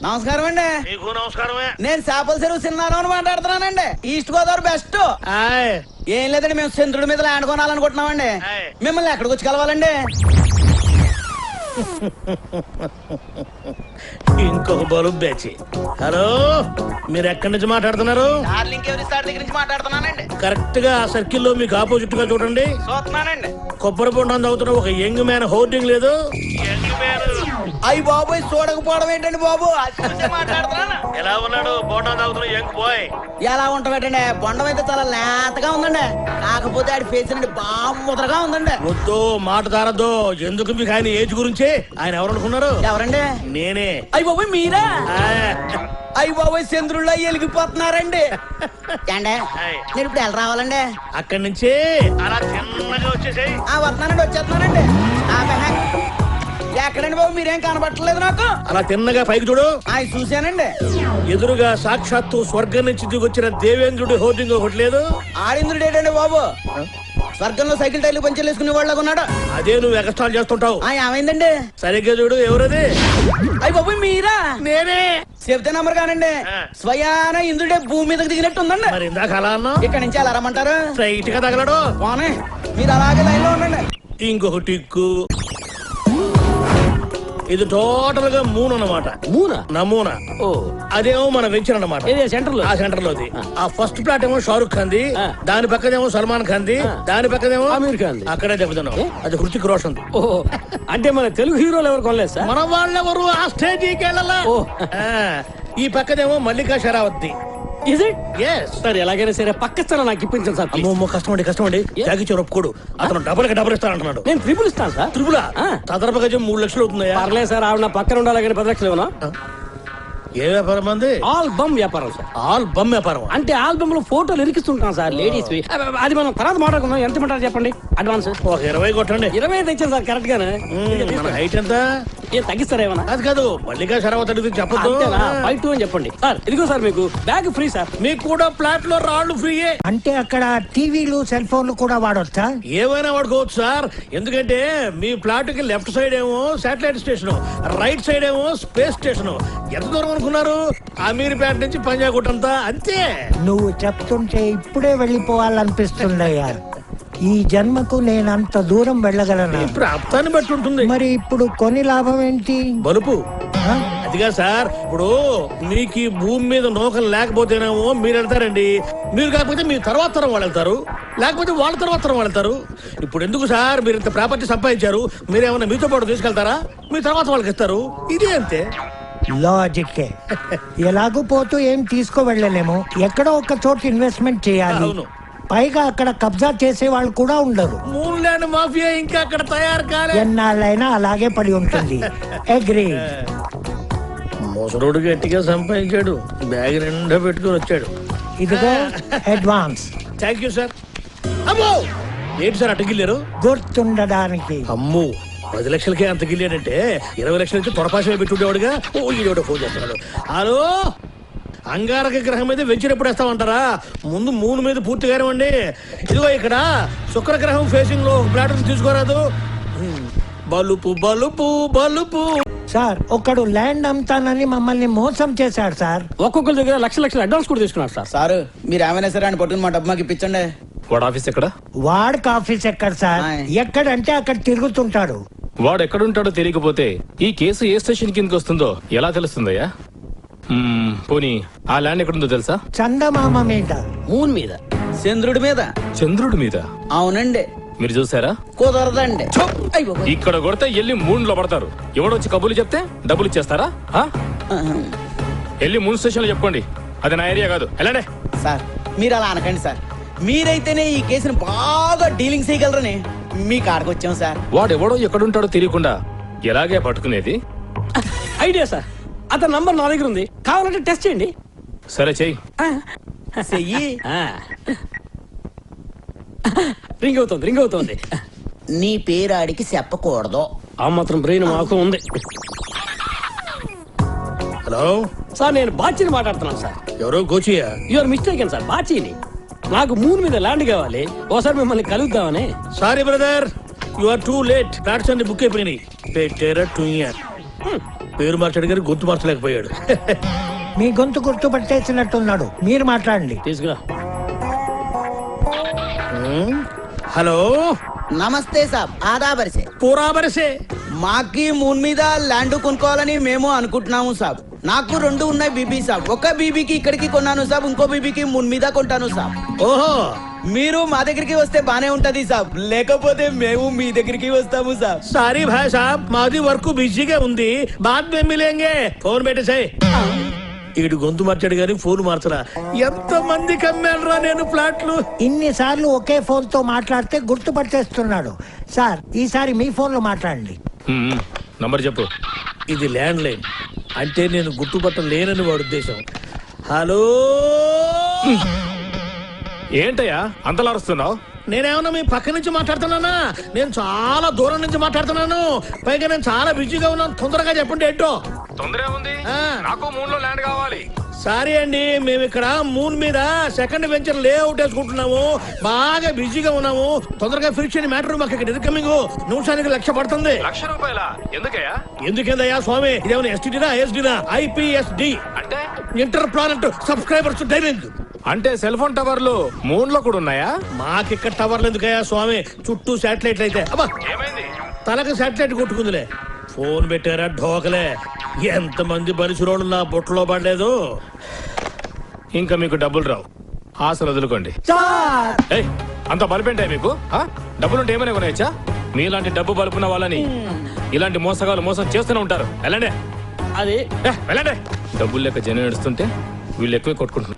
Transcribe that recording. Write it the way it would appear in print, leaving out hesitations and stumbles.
నమస్కారం అండి. నీకు నమస్కారమే. నేను చేపల చెరువు సిన్నారావు అని మాట్లాడుతున్నానండి. East Godavari best. ఏం లేదండి, మేము చంద్రుడి మీద ల్యాండ్ కొనాలనుకుంటున్నామండి. మిమ్మల్ని ఎక్కడికి వచ్చి కలవాలండి? ఇంకొక బలుబు బ్యాచ్. హలో, మీరు ఎక్కడి నుంచి మాట్లాడుతున్నారు? డార్లింగ్ ఎవరి సార్ దగ్గర నుంచి మాట్లాడుతున్నానండి. కరెక్ట్ గా ఆ సర్కిల్ లో మీకు ఆపోజిట్ గా చూడండి. చూస్తున్నానండి. కొబ్బరి బొండం తాగుతున్న ఒక యంగ్ మ్యాన్ హోర్డింగ్ లేదు. అయ్యి బాబోయ్, చూడకపోవడం ఏంటండి బాబు? మాట్లాడుతున్నాను. ఎలా ఉన్నాడు బొండం తాగుతున్న యంగ్ బాయ్? ఎలా ఉంటామేటండి, బొండం అయితే చాలా లేతగా ఉందండి. కాకపోతే ఆడి ఫేస్ అండి బాగా ముద్రగా ఉందండి. వద్దు, మాట తారద్దు. ఎందుకు మీకు ఆయన ఏజ్ గురించి? ఆయన ఎవరు అనుకున్నారు? ఎవరండి? నేనే. అయ్యి బాబోయ్, మీరా? అయ్యి బాబోయ్, చంద్రుల్లో వెలిగిపోతున్నారండి. నేను ఇప్పుడు ఎలా రావాలండి? అక్కడి నుంచి అలా చిన్నగా వచ్చేసాయి. వస్తున్నానండి, వచ్చేస్తున్నానండి. ఎక్కడండి బాబు, మీరేం కనబట్టలేదు నాకు. అలా తిన్నగా పైకి చూడు. చూశానండి. ఎదురుగా సాక్షాత్తు స్వర్గం నుంచి దిగొచ్చిన దేవేంద్రుడి హోర్డింగ్ ఒకటి లేదు. ఆరింద్రుడు ఏంటండి బాబు? స్వర్గంలో సైకిల్ టైర్లు పంచర్లు వేసుకునే వాళ్ళగా ఉన్నాడు. అదే నువ్వు ఎగస్ట్రాల్ చేస్తుంటావు. ఏమైందండి? సరిగ్గా చూడు. ఎవరది? అయ్యి బాబు, మీరా? నేనే. చెప్తే నమ్మరు కానండి, స్వయాన ఇంద్రుడే భూమి మీదకి దిగినట్టు ఉందండి. మరి ఇందాక అలా అన్నా, ఇక్కడ నుంచి ఎలా రమ్మంటారు? స్ట్రైట్ గా తగలడు. పోనీ, మీరు అలాగే లైన్ లో ఉండండి. ఇంకొక టిక్కు. ఇది టోటల్ గా మూన్ అన్నమాట. నమూనా. అదేమో మన వెంచర్ అన్నమాట. సెంటర్ లో. ఆ సెంటర్ లోది. ఆ ఫస్ట్ ప్లాట్ ఏమో షారుఖ్ ఖాన్ ది, దాని పక్కదేమో సల్మాన్ ఖాన్ ది, దాని పక్కదేమో అమీర్ ఖాన్. అక్కడే చెబుతున్నావు, అది హృతిక్ రోషన్. అంటే మన తెలుగు హీరోలు ఎవరు కొనలేదు సార్? మన వాళ్ళెవరు ఆ స్టేజీకి వెళ్ళాలా? ఈ పక్కదేమో మల్లికా షరావత్. సార్ ఎలాగైనా సరే పక్క స్థలం నాకు ఇప్పించండి సార్. కష్టమండి త్యాగిచ్చారు ఒప్పుకోడు. అతను డబుల్ ఇస్తాను అంటున్నాడు. నేను ట్రిపుల్ ఇస్తాను సార్. ట్రిపులా? తదరపు గజం 3 లక్షలు అవుతున్నాయా? పర్లేదు సార్, ఆవిడ నా పక్కన ఉండాలి కానీ 10 లక్షలు ఇవ్వనా? ఏ వ్యాపారం అంది? ఆల్బమ్ వ్యాపారం సార్. ఆల్బమ్ వ్యాపారం అంటే ఆల్బమ్ లో ఫోటోలు ఇరికిస్తుంటాం సార్, లేడీస్. అది మనం తర్వాత మాట్లాడుకుందాం. ఎంత ఇమ్మంటారు చెప్పండి అడ్వాన్స్? ఒక 20 కొట్టండి. 25 తెచ్చాను సార్ కరెక్ట్ గానే. హైట్ ఎంత? ఏం తగ్గిస్తారా ఏమన్నా? అది కాదు, మల్లికా షరావత్ అడిగితే చెప్పదు. 5'2" అని చెప్పండి సార్. ఇదిగో సార్ మీకు బ్యాగ్ ఫ్రీ సార్. మీకు కూడా ఫ్లాట్ లో రాళ్ళు ఫ్రీ. అంటే అక్కడ టీవీలు సెల్ ఫోన్లు కూడా వాడొచ్చా? ఏమైనా వాడుకోవచ్చు సార్. ఎందుకంటే మీ ఫ్లాట్ కి లెఫ్ట్ సైడ్ ఏమో శాటిలైట్ స్టేషన్, రైట్ సైడ్ ఏమో స్పేస్ స్టేషన్. ఎంత దూరం అనుకున్నారు? అమీర్పేట నుంచి పంజాగుట్ అంతా అంతే. నువ్వు చెప్తుంటే ఇప్పుడే వెళ్ళిపోవాలనిపిస్తుందయ్యా. ఈ జన్మకు నేను అంత దూరం వెళ్ళగలను. ప్రాప్తాన్ని బట్టి ఉంటుంది. మరి ఇప్పుడు కొని లాభం ఏంటి? బలుపు. అదిగా సార్, ఇప్పుడు మీకు ఈ భూమి మీద నౌకలు లేకపోతేనేమో మీరు వెళ్తారండి. మీరు కాకపోతే మీ తర్వాత తరం వాళ్ళు వెళ్తారు, లేకపోతే వాళ్ళ తర్వాత తరం వాళ్ళు వెళ్తారు. ఇప్పుడు ఎందుకు సార్, మీరు ఇంత ప్రాపర్టీ సంపాదించారు, మీరేమన్నా మీతో పాటు తీసుకెళ్తారా? మీ తర్వాత వాళ్ళకి ఇస్తారు. ఇదే అంతే లాజిక్కే. ఎలాగూ పోతూ ఏం తీసుకో వెళ్ళలేము. ఎక్కడో ఒక చోట ఇన్వెస్ట్మెంట్ చేయాలి. పైగా అక్కడ కబ్జా చేసే వాళ్ళు కూడా ఉండరు. మూన్ ల్యాండ్ మాఫియా ఇంకా అక్కడ తయారు కాలే. ఎన్నాళ్ళైనా అలాగే పడి ఉంటుంది. అగ్రీ. ముసరుడు గట్టిగా సంపాదించాడు, బ్యాగ్ నిండా పెట్టుకుని వచ్చాడు. ఇదిగో అడ్వాన్స్. Thank you sir. అమ్మో, ఏంటి సార్ అటగిల్లారు? గుర్తుండడానికి. అమ్మో, 10 లక్షలకే అంత గిల్లాడంటే 20 లక్షల నుంచి తొడపాశమే పెట్టుండేవాడుగా. ఈడోడ ఫోన్ చేస్తున్నాడు. హలో, అంగారక గ్రహం మీద వెంచర్ ఎప్పుడు వేస్తామంటారా? ముందు మూన్ మీద పూర్తిగా ఇవ్వండి. ఇదిగో ఇక్కడ శుక్రగ్రహం ఫేసింగ్ లో ఫ్లాట్ తీసుకోరాదు. బలుపు బలుపు బలుపు. సార్, ఒకడు ల్యాండ్ అమ్ముతానని మమ్మల్ని మోసం చేశాడు సార్. ఒక్కొక్కరి దగ్గర లక్షల అడ్వాన్స్ కూడా తీసుకున్నారు సార్. సార్, మీరు ఏమైనా సరే అని పట్టుకుని మా డబ్బు మాకు ఇప్పించండి. వాడు ఆఫీస్ ఎక్కడ? వాడికి ఆఫీస్ ఎక్కడ సార్? ఎక్కడంటే అక్కడ తిరుగుతుంటాడు. వాడు ఎక్కడుంటాడో తెలియకపోతే ఈ కేసు ఏ స్టేషన్ కిందకి వస్తుందో ఎలా తెలుస్తుందయ్యా? పోనీ ఆ ల్యాండ్ ఎక్కడుందో తెలుసా? చందమామ మీద. మూన్ మీద. చంద్రుడి మీద. చంద్రుడి మీద? అవునండి. మీరు చూసారా? కుదరదండి. ఇక్కడ కొడితే ఎల్లి మూన్ లో పడతారు. ఎవడొచ్చి కబుర్లు చెప్తే డబ్బులు ఇచ్చేస్తారా? ఎల్లి మూన్ స్టేషన్ లో చెప్పుకోండి. అది నా ఏరియా కాదు. ఎలాండే సార్, మీరు అలా అనకండి సార్. మీరైతేనే ఈ కేసును బాగా డీలింగ్ చేయగలరని మీ కాడకు వచ్చాం సార్. వాడు ఎవడో ఎక్కడుంటాడో తెలియకుండా ఎలాగే పట్టుకునేది? Idea sir. అతని నంబర్ నా దగ్గర ఉంది, కావాలంటే టెస్ట్ చేయండి. సరే, చెయ్యి. రింగ్ అవుతుంది. నీ పేరు ఆడికి చెప్పకూడదు. ఆ మాత్రం బ్రెయిన్ మాకు ఉంది. హలో సార్, నేను బాచీని మాట్లాడుతున్నాను సార్. ఎవరో కోచియా? యువర్ మిస్టేక్ సార్, బాచీని. నాకు మూన్ మీద ల్యాండ్ కావాలి, ఓసారి మిమ్మల్ని కలుద్దామని. Sorry brother, you are too late. Flats అన్ని బుక్ అయిపోయినాయి. పెట్టారా పేరు మార్చాడు కానీ గొంతు మార్చలేకపోయాడు. మీ గొంతు గుర్తుపట్టేసినట్టున్నాడు, మీరు మాట్లాడండి. తీసుకురా. హలో, నమస్తే సాబ్, ఆదాబర్ సే. పూరా బరసే. మాకి మూన్ మీద ల్యాండ్ కొనుక్కోవాలని మేము అనుకుంటున్నాము సాబ్. నాకు 2 ఉన్నాయి బీబీ సాబ్. ఒక బీబీకి ఇక్కడికి కొన్నాను సాబ్, ఇంకో బీబీకి మూన్ మీద కొంటాను సాబ్. ఓహో, మీరు మా దగ్గరికి వస్తే బానే ఉంటది సాబ్, లేకపోతే మేము మీ దగ్గరికి వస్తాము సాబ్. సారీ భాయ్ సాబ్, మాది వర్క్ బిజీగా ఉంది, బాద్ మే మిలేంగే. ఫోన్ పెట్టేసాయి. ఈడు గొంతు మార్చాడు కానీ ఫోన్ మార్చరా. ఎంత మందికి అమ్మానురా నేను ఫ్లాట్లు. ఇన్నిసార్లు ఒకే ఫోన్ తో మాట్లాడితే గుర్తుపట్టేస్తున్నాడు. సార్, ఈసారి మీ ఫోన్ లో మాట్లాడండి. నంబర్ చెప్పు. ఇది ల్యాండ్ లైన్, అంటే నేను గుర్తుపట్టలేనని వాడు ఉద్దేశం. హలో, ఏంటయ్యా అంతలా అరుస్తున్నావు? నేనేమన్నా మీ పక్క నుంచి మాట్లాడుతున్నానా? నేను చాలా దూరం నుంచి మాట్లాడుతున్నాను. పైగా నేను చాలా బిజీగా ఉన్నాను. తొందరగా చెప్పండి ఏంటో. తొందర ఉంది, ఆ. నాకు మూన్ లో ల్యాండ్ కావాలి. సారీ అండి, మేము ఇక్కడ మూన్ మీద సెకండ్ వెంచర్ లేఅవుట్ వేసుకుంటున్నాము. బాగా బిజీగా ఉన్నాము. తొందరగా ఫినిష్ చేయని మ్యాటర్. మాకు ఇక్కడ ఇన్కమింగ్ నిమిషానికి 1,00,000 పడుతుంది. ₹1,00,000 ఎందుకయ్యా? ఎందుకేందయ్యా స్వామి, ఇదేమైనా ఎస్టీడీనా ఎస్డీనా? IPSD అంటే ఇంటర్ ప్లానెట్ సబ్స్క్రైబర్స్ డైవింగ్. అంటే సెల్ ఫోన్ టవర్లు మూన్ లో కూడా ఉన్నాయా? మాకిక్కడ టవర్లు ఎందుకయ్యా స్వామి, చుట్టూ శాటిలైట్లు అయితే. అబ్బా, ఏమైంది? తలకు శాటిలైట్ కొట్టుకుందిలే. ఫోన్ పెట్టారా ఢోకలే. ఎంతమంది బలిసురోళ్ళు నా బొట్టలో పడలేదు. ఇంకా మీకు డబ్బులు రావు, ఆశలు వదులుకోండి. ఏయ్, అంత బలిపేంటాయి మీకు? డబ్బులుంటే ఏమైనా కొనేయచ్చా? మీలాంటి డబ్బు బలుపున్న వాళ్ళని ఇలాంటి మోసగాలు మోసం చేస్తూనే ఉంటారు. వెళ్ళండి, అది వెళ్ళండి. డబ్బులు లెక్క జనం నడుస్తుంటే వీళ్ళు ఎక్కువ కొట్టుకుంటున్నారు.